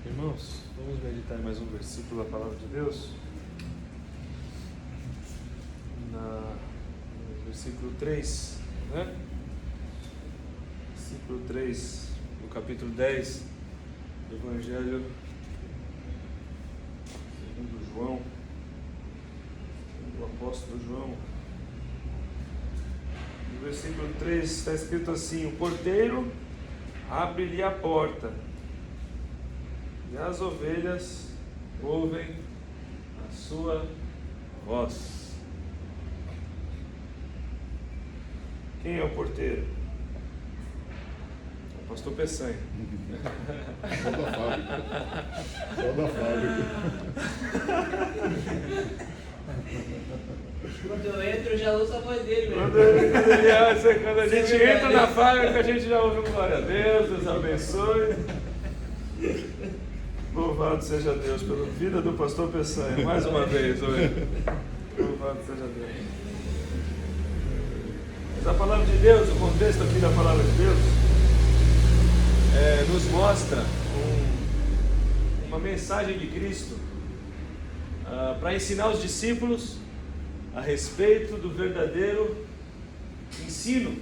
Irmãos, vamos meditar em mais um versículo da Palavra de Deus. No versículo 3, né? Versículo 3 do capítulo 10 do Evangelho segundo João, do apóstolo João. No versículo 3 está escrito assim: o porteiro abre-lhe a porta, e as ovelhas ouvem a sua voz. Quem é o porteiro? É o pastor Peçanha. Só da fábrica. Só da fábrica. Quando eu entro, eu já ouço a voz dele mesmo. Quando a gente entra na fábrica, a gente já ouve um glória a Deus, Deus abençoe. Louvado seja Deus pela vida do pastor Peçanha, mais uma vez hoje. Louvado seja Deus. Mas a palavra de Deus, o contexto aqui da palavra de Deus, nos mostra uma mensagem de Cristo para ensinar os discípulos a respeito do verdadeiro ensino.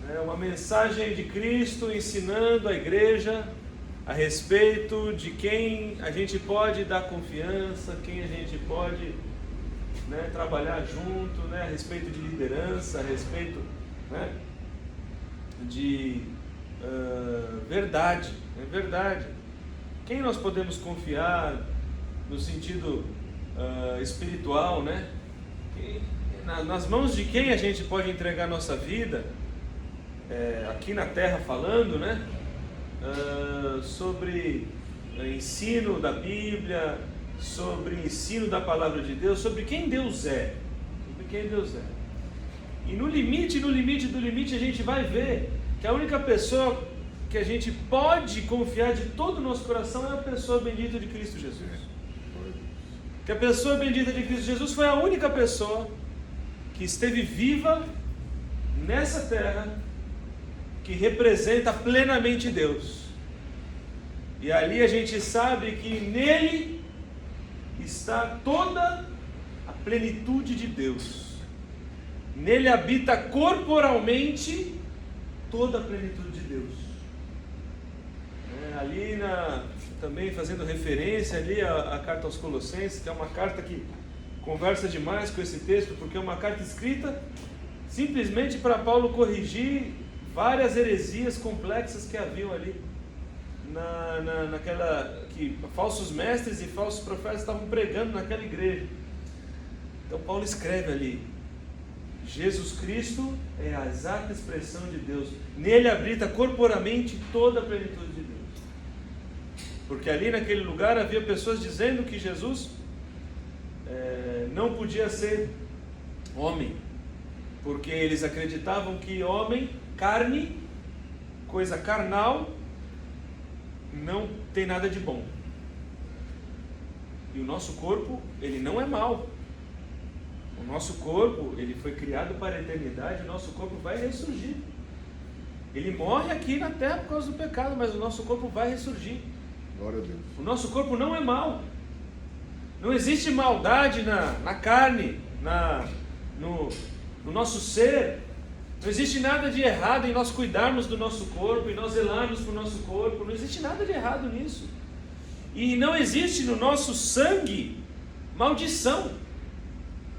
É uma mensagem de Cristo ensinando a igreja a respeito de quem a gente pode dar confiança, quem a gente pode, trabalhar junto, a respeito de liderança, a respeito, de verdade, verdade. Quem nós podemos confiar no sentido espiritual, nas mãos de quem a gente pode entregar nossa vida, aqui na terra falando, sobre ensino da Bíblia, sobre ensino da palavra de Deus, sobre quem Deus é, E no limite do limite a gente vai ver que a única pessoa que a gente pode confiar de todo o nosso coração é a pessoa bendita de Cristo Jesus. Que a pessoa bendita de Cristo Jesus foi a única pessoa que esteve viva nessa terra, que representa plenamente Deus. E ali a gente sabe que nele está toda a plenitude de Deus. Nele habita corporalmente toda a plenitude de Deus. Ali também fazendo referência ali à carta aos Colossenses, que é uma carta que conversa demais com esse texto, porque é uma carta escrita simplesmente para Paulo corrigir várias heresias complexas que haviam ali, naquela que falsos mestres e falsos profetas estavam pregando naquela igreja. Então Paulo escreve ali: Jesus Cristo é a exata expressão de Deus, nele habita corporalmente toda a plenitude de Deus. Porque ali naquele lugar havia pessoas dizendo que Jesus não podia ser homem, porque eles acreditavam que homem, carne, coisa carnal, não tem nada de bom. E o nosso corpo, ele não é mau. O nosso corpo, ele foi criado para a eternidade, o nosso corpo vai ressurgir. Ele morre aqui na terra por causa do pecado, mas o nosso corpo vai ressurgir. Glória a Deus. O nosso corpo não é mau. Não existe maldade na carne, no nosso ser. Não existe nada de errado em nós cuidarmos do nosso corpo, em nós zelarmos para o nosso corpo. Não existe nada de errado nisso. E não existe no nosso sangue maldição.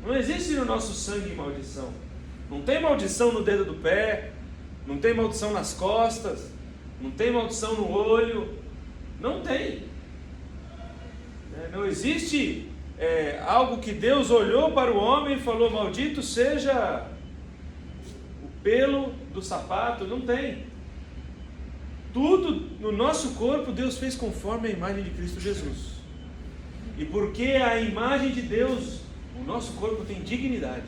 Não existe no nosso sangue maldição. Não tem maldição no dedo do pé, não tem maldição nas costas, não tem maldição no olho. Não tem. Não existe algo que Deus olhou para o homem e falou: maldito seja o pelo do sapato. Não tem. Tudo no nosso corpo Deus fez conforme a imagem de Cristo Jesus. E porque a imagem de Deus, o nosso corpo tem dignidade,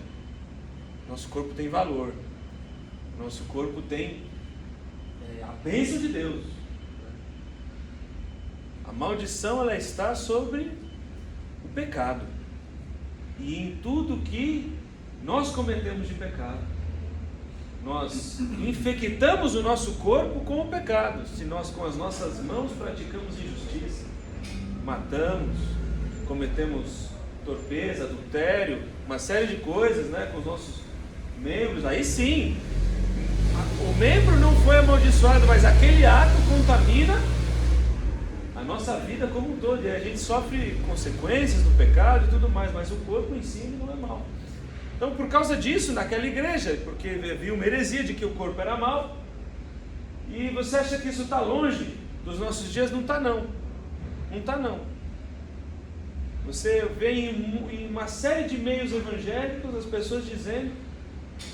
nosso corpo tem valor, nosso corpo tem a bênção de Deus. A maldição, ela está sobre o pecado e em tudo que nós cometemos de pecado. nós infectamos o nosso corpo com o pecado. Se nós com as nossas mãos praticamos injustiça, matamos, cometemos torpeza, adultério, uma série de coisas, né, com os nossos membros, aí sim, o membro não foi amaldiçoado, mas aquele ato contamina a nossa vida como um todo, e a gente sofre consequências do pecado e tudo mais, mas o corpo em si não é mau. Então, por causa disso, naquela igreja, porque havia uma heresia de que o corpo era mau, e você acha que isso está longe dos nossos dias? Não está não, não está não. Você vê em uma série de meios evangélicos as pessoas dizendo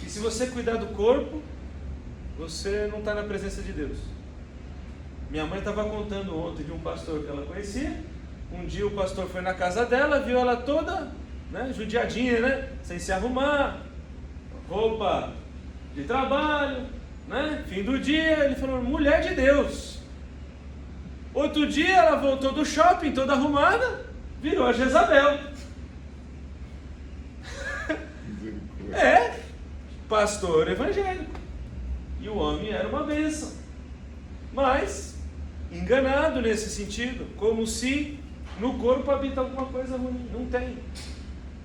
que se você cuidar do corpo, você não está na presença de Deus. Minha mãe estava contando ontem de um pastor que ela conhecia. Um dia o pastor foi na casa dela, viu ela toda, né, judiadinha, né, sem se arrumar, roupa de trabalho, né, fim do dia. Ele falou: mulher de Deus. Outro dia ela voltou do shopping toda arrumada, virou a Jezabel. Pastor evangélico. E o homem era uma bênção, mas enganado nesse sentido, como se no corpo habita alguma coisa ruim.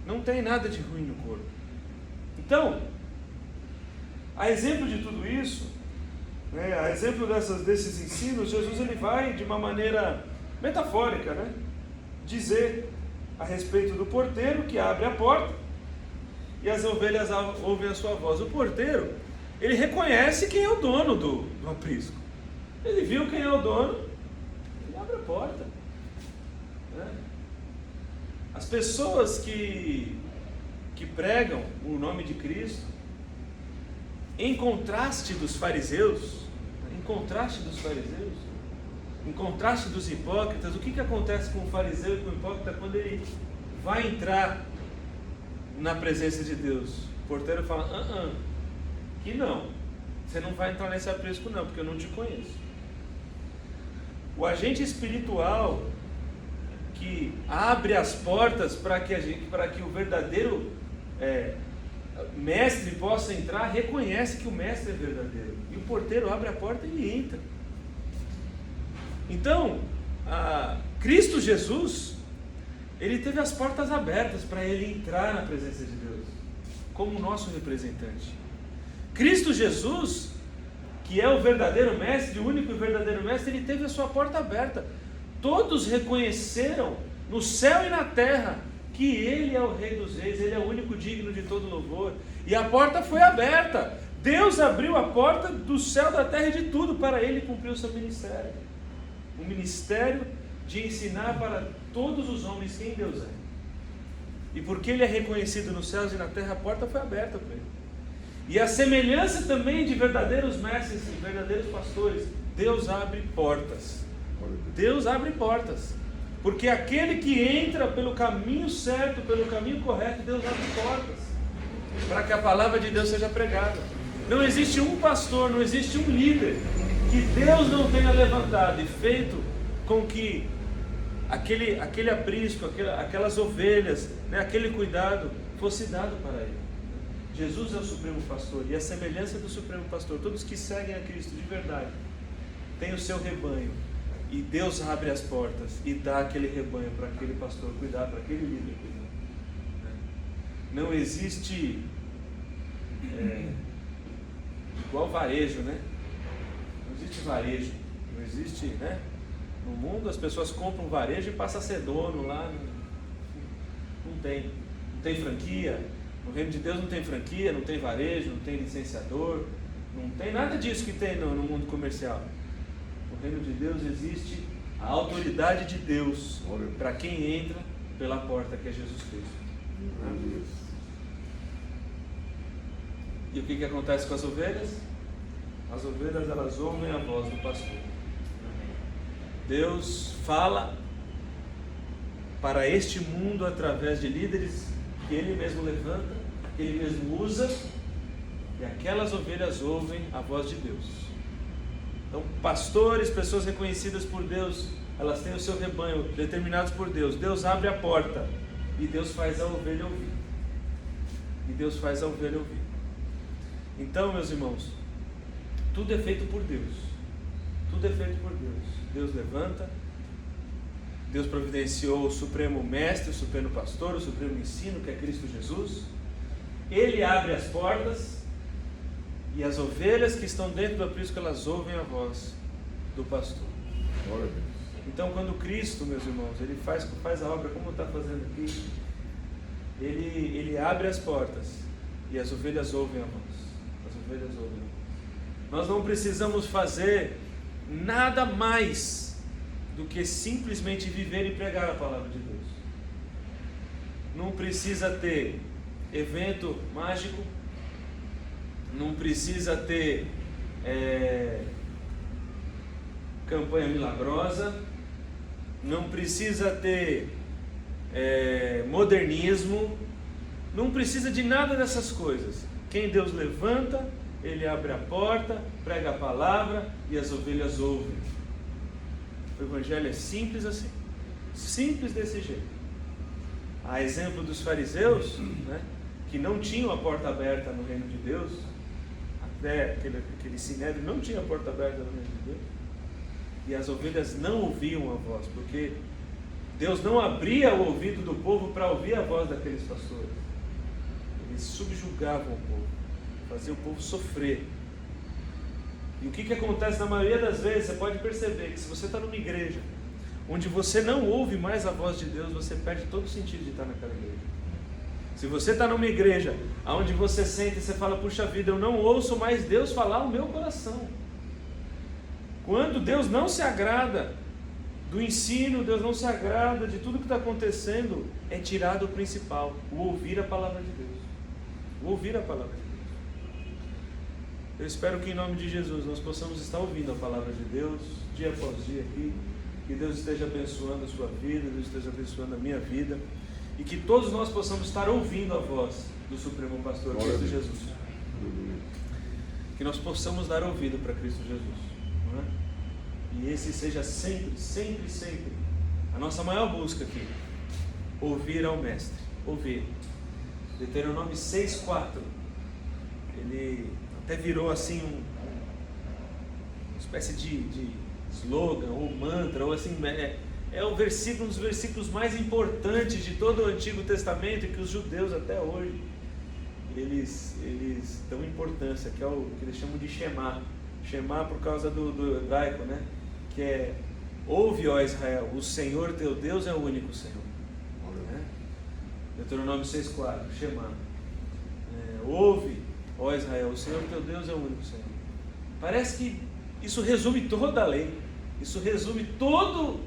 Não tem nada de ruim no corpo. Então, a exemplo de tudo isso, né, a exemplo desses ensinos, Jesus ele vai de uma maneira metafórica, né, dizer a respeito do porteiro que abre a porta e as ovelhas ouvem a sua voz. O porteiro, ele reconhece quem é o dono do aprisco. Ele viu quem é o dono, ele abre a porta, né? As pessoas que pregam o nome de Cristo, em contraste dos fariseus, em contraste dos hipócritas, o que acontece com o fariseu e com o hipócrita quando ele vai entrar na presença de Deus? O porteiro fala: que não, você não vai entrar nesse aprisco não, porque eu não te conheço. O agente espiritual que abre as portas para que o verdadeiro mestre possa entrar, reconhece que o mestre é verdadeiro, e o porteiro abre a porta e ele entra. Então, Cristo Jesus, ele teve as portas abertas para ele entrar na presença de Deus, como nosso representante. Cristo Jesus, que é o verdadeiro mestre, o único e verdadeiro mestre, ele teve a sua porta aberta. Todos reconheceram no céu e na terra que ele é o Rei dos Reis, ele é o único digno de todo louvor, e a porta foi aberta. Deus abriu a porta do céu, da terra e de tudo para ele cumprir o seu ministério. O ministério de ensinar para todos os homens quem Deus é. E porque ele é reconhecido nos céus e na terra, a porta foi aberta para ele. E a semelhança também de verdadeiros mestres e verdadeiros pastores, Deus abre portas. Deus abre portas. Porque aquele que entra pelo caminho certo, pelo caminho correto, Deus abre portas para que a palavra de Deus seja pregada. Não existe um pastor, não existe um líder que Deus não tenha levantado e feito com que aquele aprisco, aquelas ovelhas, né, aquele cuidado fosse dado para ele. Jesus é o Supremo Pastor, e a semelhança do Supremo Pastor, todos que seguem a Cristo de verdade têm o seu rebanho, e Deus abre as portas e dá aquele rebanho para aquele pastor cuidar, para aquele líder cuidar. Não existe igual varejo, né? Não existe varejo, não existe, né? No mundo as pessoas compram varejo e passam a ser dono lá. Não tem franquia. No reino de Deus não tem franquia, não tem varejo, não tem licenciador, não tem nada disso que tem no mundo comercial. No reino de Deus existe a autoridade de Deus para quem entra pela porta, que é Jesus Cristo. E o que acontece com as ovelhas? As ovelhas, elas ouvem a voz do pastor. Deus fala para este mundo através de líderes que Ele mesmo levanta, que Ele mesmo usa, e aquelas ovelhas ouvem a voz de Deus. Então, pastores, pessoas reconhecidas por Deus, elas têm o seu rebanho, determinados por Deus. Deus abre a porta e Deus faz a ovelha ouvir. Então, meus irmãos, tudo é feito por Deus. Tudo é feito por Deus. Deus levanta, Deus providenciou o supremo mestre, o supremo pastor, o supremo ensino, que é Cristo Jesus. Ele abre as portas e as ovelhas que estão dentro do aprisco, elas ouvem a voz do pastor. Glória a Deus. Então, quando Cristo, meus irmãos, ele faz a obra como está fazendo aqui, ele abre as portas e as ovelhas ouvem a voz. As ovelhas ouvem a voz. Nós não precisamos fazer nada mais do que simplesmente viver e pregar a palavra de Deus. Não precisa ter evento mágico, não precisa ter campanha milagrosa, não precisa ter modernismo, não precisa de nada dessas coisas. Quem Deus levanta, Ele abre a porta, prega a palavra e as ovelhas ouvem. O Evangelho é simples assim, simples desse jeito. A exemplo dos fariseus, né, que não tinham a porta aberta no reino de Deus, até aquele sinédrio não tinha a porta aberta no reino de Deus, e as ovelhas não ouviam a voz, porque Deus não abria o ouvido do povo para ouvir a voz daqueles pastores. Eles subjugavam o povo, faziam o povo sofrer. E o que acontece na maioria das vezes? Você pode perceber que se você está numa igreja onde você não ouve mais a voz de Deus, você perde todo o sentido de estar naquela igreja. Se você está numa igreja onde você senta e você fala, puxa vida, eu não ouço mais Deus falar o meu coração. Quando Deus não se agrada do ensino, Deus não se agrada de tudo que está acontecendo, é tirado o principal, o ouvir a palavra de Deus. O ouvir a palavra de Deus. Eu espero que em nome de Jesus nós possamos estar ouvindo a palavra de Deus, dia após dia aqui, que Deus esteja abençoando a sua vida, Deus esteja abençoando a minha vida, e que todos nós possamos estar ouvindo a voz do Supremo Pastor Cristo Jesus. Que nós possamos dar ouvido para Cristo Jesus, não é? E esse seja sempre, sempre, sempre a nossa maior busca aqui, ouvir ao Mestre, ouvir. Deuteronômio 6,4, ele até virou assim uma espécie de slogan, ou mantra, ou assim, é o versículo, um dos versículos mais importantes de todo o Antigo Testamento, e que os judeus até hoje, eles dão importância, que é o que eles chamam de Shema. Shema por causa do hebraico, né? Que é, ouve, ó Israel, o Senhor teu Deus é o único Senhor. Né? Deuteronômio 6,4, Shema. Ouve, ó Israel, o Senhor teu Deus é o único Senhor. Parece que isso resume toda a lei, isso resume todo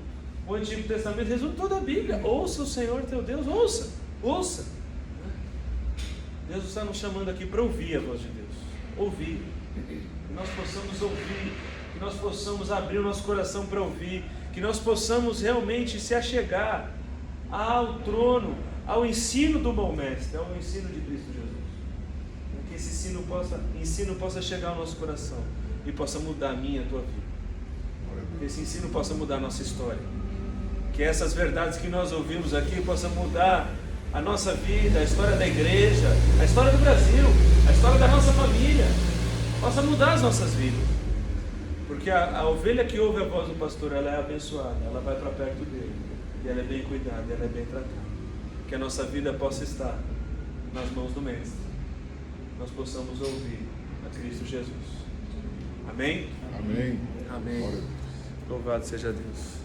o Antigo Testamento, resume toda a Bíblia. Ouça o Senhor teu Deus, ouça. Deus está nos chamando aqui para ouvir a voz de Deus, ouvir, que nós possamos ouvir, que nós possamos abrir o nosso coração para ouvir, que nós possamos realmente se achegar ao trono, ao ensino do bom mestre, ao ensino de Cristo Jesus. Que esse ensino possa chegar ao nosso coração e possa mudar a minha e a tua vida. Que esse ensino possa mudar a nossa história. Que essas verdades que nós ouvimos aqui possam mudar a nossa vida, a história da igreja, a história do Brasil, a história da nossa família. Possa mudar as nossas vidas. Porque a ovelha que ouve a voz do pastor, ela é abençoada, ela vai para perto dele, e ela é bem cuidada, ela é bem tratada. Que a nossa vida possa estar nas mãos do Mestre, nós possamos ouvir a Cristo Jesus. Amém? Amém. Amém. Louvado seja Deus.